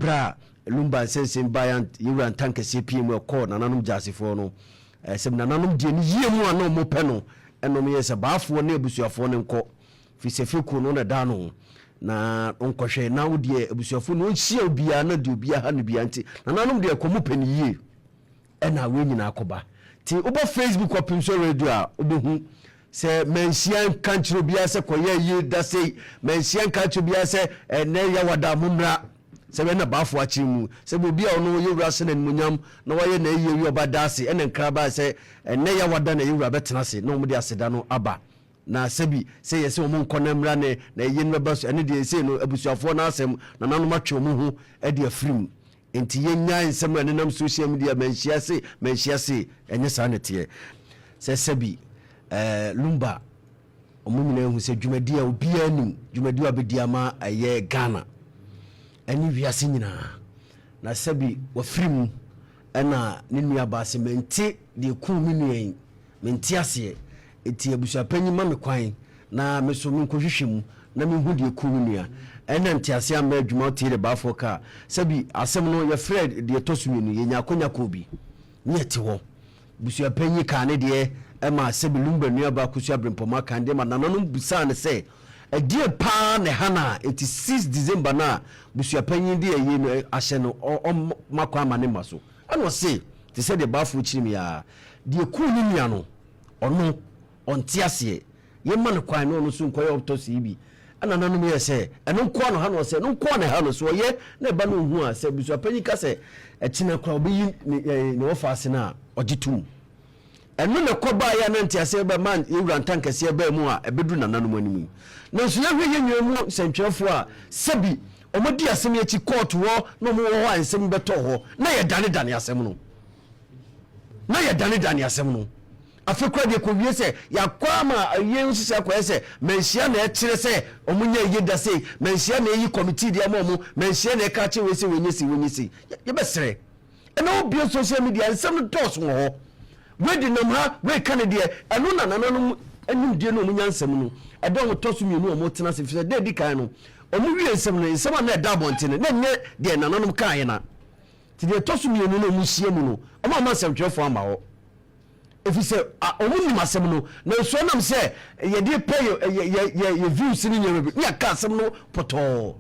bra Lumba sense bayan yura tanke CPM we call nananum jasifo no sem nananum de ni yie mu ana mo pe no enom ye se baafo na ebusuafo ne nko fi se fiku no na da no na onkohwe na wo de ebusuafo no nhia obia na de obia ha no bia nti nananum de komu pe ni yie ena we nyina akoba ti obo Facebook opim so radio a obehu se mensian kanchiro bia se koye yie da sei mensian kanchiro bia se ene ya wada mumra se we na baafo achi mu se bo bia ono ye wura se na munyam na waye na ye wi oba dase ene nkraba se ene ya wada na ye wura betena se na omudi aseda no aba na sebi se ye se omo nkonamra ne na ye no baso ene de se no abusuafo na asem na nanu matwe omo hu e de afrim enti ye nya nsem na nenam social media menhia se enye sa nete se sebi Lumba omumina hu se dwumadi a obi anim dwumadi a bediama aye Ghana ani wiase nyina na sebi wafrim ena ne nua baase mente de ku minuen mente ase eti abusua panyi ma me kwan na me so me nkohwehwem na me hu de ku minua ena nte ase am adwuma tie de baafo ka sebi asem no ye Fred de tosumenu ye nya konya ko bi ne ti ho busua panyi ka ne de ema sebi Lumba nua ba kusua brempoma kan de ma nananum busa ne se edie pa ne hana 86 December na busua panyin de ye no ahye no makwa ma ne maso ano se te se de baafo chirimi ya de ku ni nua no ono onti ase ye ma ne kwan no so nkoye optosi bi ana nanum ye se eno nko no ha no se no nko ne ha no so ye na ba no hu a se busua panyin ka se etina kwa obi ne ofase na ogitum enu ne koba ya na ntiase be man ewura ntankase be mu a ebedu nananum animu na so ye hwe nyamu sentwefo a sebi omodi asem ye chi court wo no mo wo ansem beto ho na ye dane asem no afekwa de ko wie se yakwa ma ye nsise akwa se menhia na e kire se omunya ye da se menhia na yi committee de amomu menhia na e ka che we se wenyesi ye besere ena obi social media nsem no dos wo ho we di nam ha we Canada enu na nananum enum die no omunya nsem no edon tosumienu omo tena se fi de di kan no omu wie nsem no nsem na da bonte ne nye de nananum kan na ti de tosumienu no omu hie mu no omo ma nsem twefo ama ho efi se omu ni masem no na so nam se ye de pay ye views ni nye ya ka asem no poto